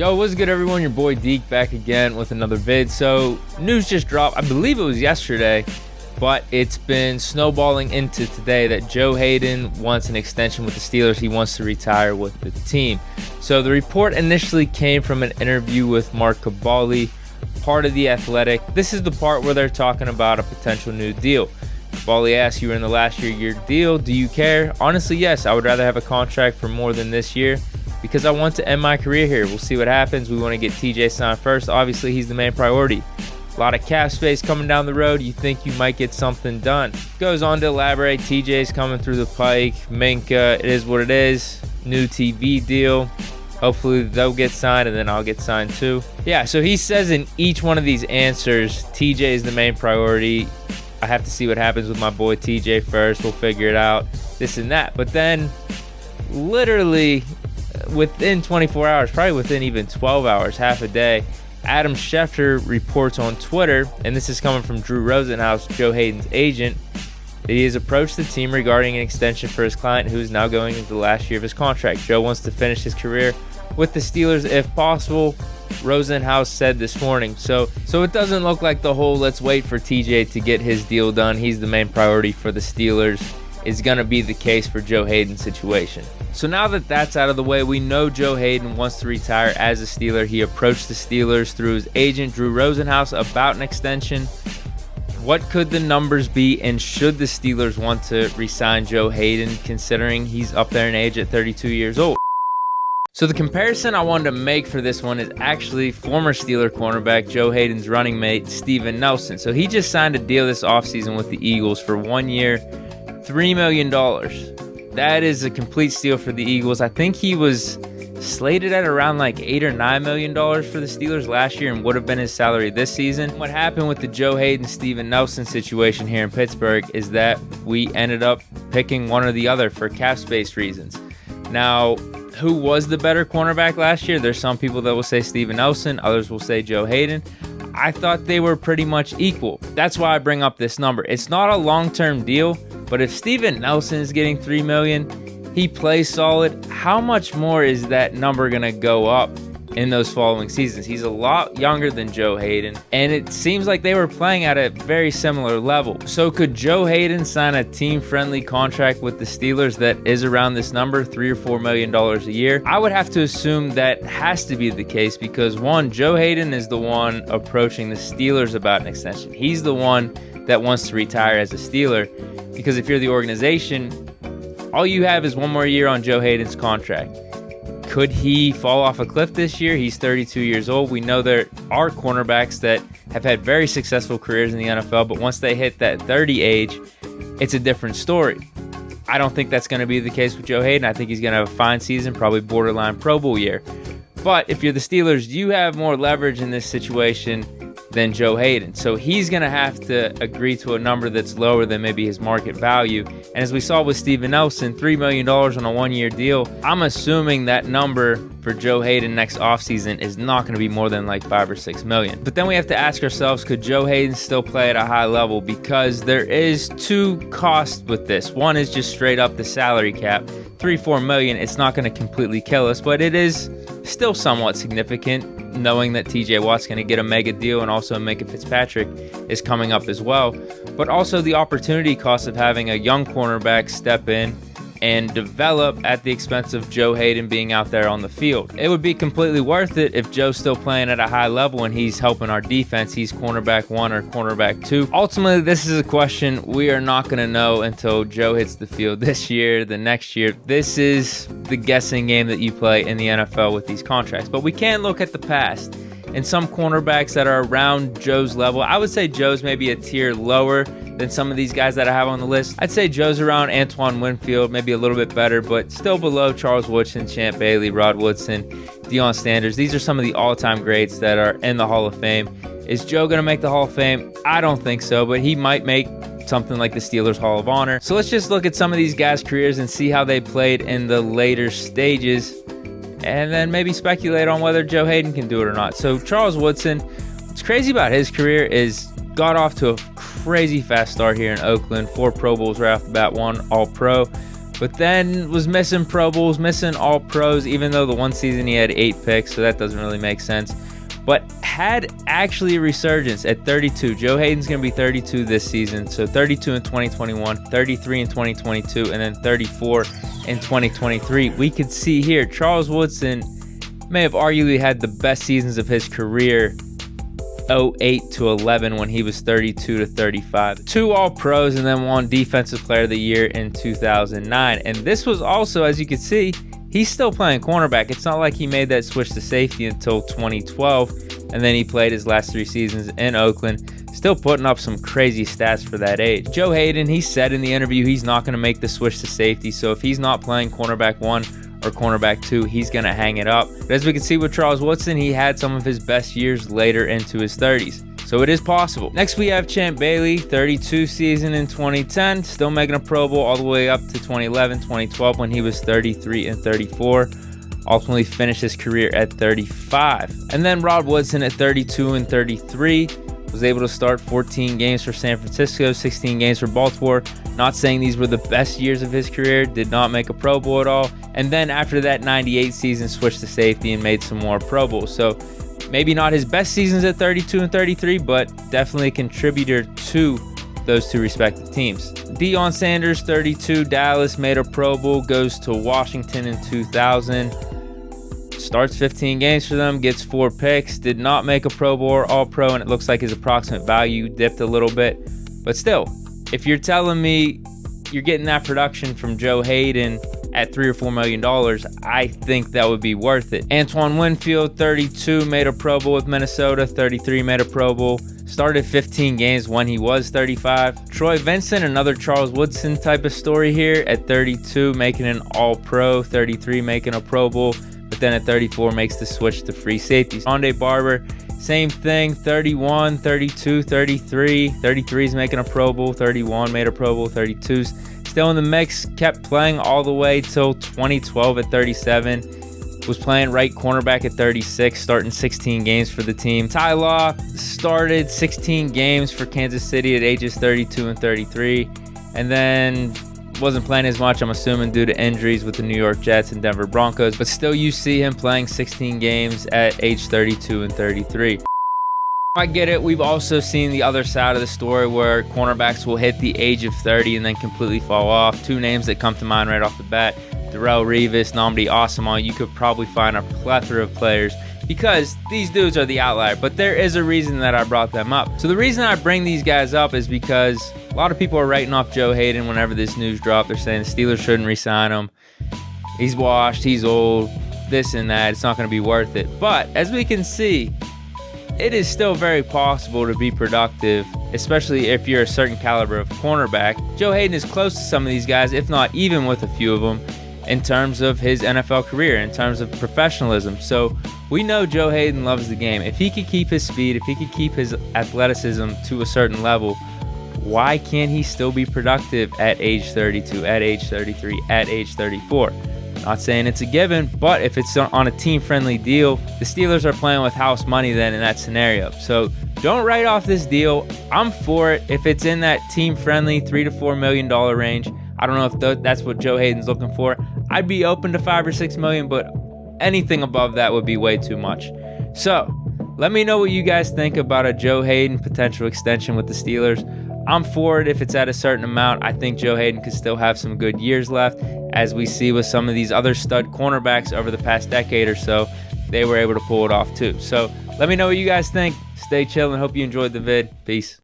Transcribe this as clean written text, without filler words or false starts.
Yo, what's good everyone? Your boy Deke back again with another vid. So news just dropped, I believe it was yesterday, but it's been snowballing into today that Joe Haden wants an extension with the Steelers. He wants to retire with the team. So the report initially came from an interview with Mark Kaboly, part of The Athletic. This is the part where they're talking about a potential new deal. Kaboly asked, "You were in the last year of your deal. Do you care?" Honestly, yes. I would rather have a contract for more than this year because I want to end my career here. We'll see what happens. We want to get TJ signed first. Obviously, he's the main priority. A lot of cap space coming down the road. You think you might get something done. Goes on to elaborate. TJ's coming through the pike. Minka, it is what it is. New TV deal. Hopefully they'll get signed and then I'll get signed too. Yeah, so he says in each one of these answers, TJ is the main priority. I have to see what happens with my boy TJ first. We'll figure it out. This and that. But then literally within 24 hours, probably within even 12 hours, half a day, Adam Schefter reports on Twitter, and this is coming from Drew Rosenhaus, Joe Haden's agent, that he has approached the team regarding an extension for his client, who is now going into the last year of his contract. Joe wants to finish his career with the Steelers if possible, Rosenhaus said this morning. So it doesn't look like the whole let's wait for TJ to get his deal done, he's the main priority for the Steelers, is going to be the case for Joe Haden's situation. So now that that's out of the way, we know Joe Haden wants to retire as a Steeler. He approached the Steelers through his agent, Drew Rosenhaus, about an extension. What could the numbers be, and should the Steelers want to re-sign Joe Haden, considering he's up there in age at 32 years old? So the comparison I wanted to make for this one is actually former Steeler cornerback Joe Haden's running mate, Steven Nelson. So he just signed a deal this offseason with the Eagles for 1 year, $3 million. That is a complete steal for the Eagles. I think he was slated at around like $8 or $9 million for the Steelers last year and would have been his salary this season. What happened with the Joe Haden, Steven Nelson situation here in Pittsburgh is that we ended up picking one or the other for cap space reasons. Now, who was the better cornerback last year? There's some people that will say Steven Nelson, others will say Joe Haden. I thought they were pretty much equal. That's why I bring up this number. It's not a long-term deal, but if Steven Nelson is getting $3 million, he plays solid. How much more is that number going to go up in those following seasons? He's a lot younger than Joe Haden, and it seems like they were playing at a very similar level. So could Joe Haden sign a team-friendly contract with the Steelers that is around this number, $3 or $4 million a year? I would have to assume that has to be the case because, one, Joe Haden is the one approaching the Steelers about an extension. He's the one that wants to retire as a Steeler, because if you're the organization, all you have is one more year on Joe Haden's contract. Could he fall off a cliff this year? He's 32 years old. We know there are cornerbacks that have had very successful careers in the NFL, but once they hit that 30 age, it's a different story. I don't think that's going to be the case with Joe Haden. I think he's going to have a fine season, probably borderline Pro Bowl year. But if you're the Steelers, you have more leverage in this situation than Joe Haden. So he's going to have to agree to a number that's lower than maybe his market value. And as we saw with Steven Nelson, $3 million on a one-year deal, I'm assuming that number for Joe Haden next offseason is not going to be more than like $5 or $6 million. But then we have to ask ourselves, could Joe Haden still play at a high level? Because there is two costs with this. One is just straight up the salary cap. $3-4 million, it's not going to completely kill us, but it is still somewhat significant, knowing that TJ Watt's going to get a mega deal and also Minka Fitzpatrick is coming up as well. But also the opportunity cost of having a young cornerback step in and develop at the expense of Joe Haden being out there on the field. It would be completely worth it if Joe's still playing at a high level and he's helping our defense. He's cornerback 1 or cornerback 2. Ultimately, this is a question we are not going to know until Joe hits the field this year, the next year. This is the guessing game that you play in the NFL with these contracts. But we can look at the past and some cornerbacks that are around Joe's level. I would say Joe's maybe a tier lower than some of these guys that I have on the list. I'd say Joe's around Antoine Winfield, maybe a little bit better, but still below Charles Woodson, Champ Bailey, Rod Woodson, Deion Sanders. These are some of the all-time greats that are in the Hall of Fame. Is Joe going to make the Hall of Fame? I don't think so, but he might make something like the Steelers Hall of Honor. So let's just look at some of these guys' careers and see how they played in the later stages, and then maybe speculate on whether Joe Haden can do it or not. So Charles Woodson, what's crazy about his career is got off to a crazy fast start here in Oakland. 4 Pro Bowls right off the bat, 1 All-Pro. but then was missing Pro Bowls, missing All Pros, even though the one season he had 8 picks, so that doesn't really make sense. But had actually a resurgence at 32. Joe Haden's going to be 32 this season, so 32 in 2021, 33 in 2022, and then 34 in 2023. We could see here Charles Woodson may have arguably had the best seasons of his career, 08 to 11, when he was 32 to 35. 2 All-Pros and then 1 Defensive Player of the Year in 2009. And this was also, as you can see, he's still playing cornerback. It's not like he made that switch to safety until 2012, and then he played his last 3 seasons in Oakland, still putting up some crazy stats for that age. Joe Haden, he said in the interview he's not going to make the switch to safety, so if he's not playing cornerback 1 or cornerback 2, he's going to hang it up. But as we can see with Charles Woodson, he had some of his best years later into his 30s. So it is possible. Next we have Champ Bailey, 32 season in 2010, still making a Pro Bowl all the way up to 2011, 2012 when he was 33 and 34. Ultimately finished his career at 35. And then Rod Woodson at 32 and 33. Was able to start 14 games for San Francisco, 16 games for Baltimore. Not saying these were the best years of his career, did not make a Pro Bowl at all. And then after that 98 season, switched to safety and made some more Pro Bowls. So maybe not his best seasons at 32 and 33, but definitely a contributor to those 2 respective teams. Deion Sanders, 32, Dallas, made a Pro Bowl, goes to Washington in 2000. Starts 15 games for them, gets 4 picks, did not make a Pro Bowl or All-Pro, and it looks like his approximate value dipped a little bit. But still, if you're telling me you're getting that production from Joe Haden at $3 or $4 million, I think that would be worth it. Antoine Winfield, 32, made a Pro Bowl with Minnesota, 33 made a Pro Bowl. Started 15 games when he was 35. Troy Vincent, another Charles Woodson type of story here, at 32, making an All-Pro, 33 making a Pro Bowl. But then at 34 makes the switch to free safety. Rondé Barber, same thing, 31, 32, 33. 33 is making a Pro Bowl, 31 made a Pro Bowl, 32's still in the mix, kept playing all the way till 2012 at 37. Was playing right cornerback at 36, starting 16 games for the team. Ty Law started 16 games for Kansas City at ages 32 and 33. And then wasn't playing as much, I'm assuming, due to injuries with the New York Jets and Denver Broncos, but still you see him playing 16 games at age 32 and 33. I get it. We've also seen the other side of the story where cornerbacks will hit the age of 30 and then completely fall off. 2 names that come to mind right off the bat, Darrelle Revis, Nnamdi Asomugha. You could probably find a plethora of players because these dudes are the outlier, but there is a reason that I brought them up. So the reason I bring these guys up is because a lot of people are writing off Joe Haden whenever this news dropped. They're saying the Steelers shouldn't re-sign him. He's washed, he's old, this and that. It's not going to be worth it. But as we can see, it is still very possible to be productive, especially if you're a certain caliber of cornerback. Joe Haden is close to some of these guys, if not even with a few of them, in terms of his NFL career, in terms of professionalism. So we know Joe Haden loves the game. If he could keep his speed, if he could keep his athleticism to a certain level, why can't he still be productive at age 32, at age 33, at age 34? Not saying it's a given, but if it's on a team-friendly deal, the Steelers are playing with house money then in that scenario. So don't write off this deal. I'm for it if it's in that team-friendly $3 to $4 million range. I don't know if that's what Joe Haden's looking for. I'd be open to $5 or $6 million, but anything above that would be way too much. So let me know what you guys think about a Joe Haden potential extension with the Steelers. I'm for it if it's at a certain amount. I think Joe Haden could still have some good years left, as we see with some of these other stud cornerbacks over the past decade or so. They were able to pull it off too. So let me know what you guys think. Stay chill and hope you enjoyed the vid. Peace.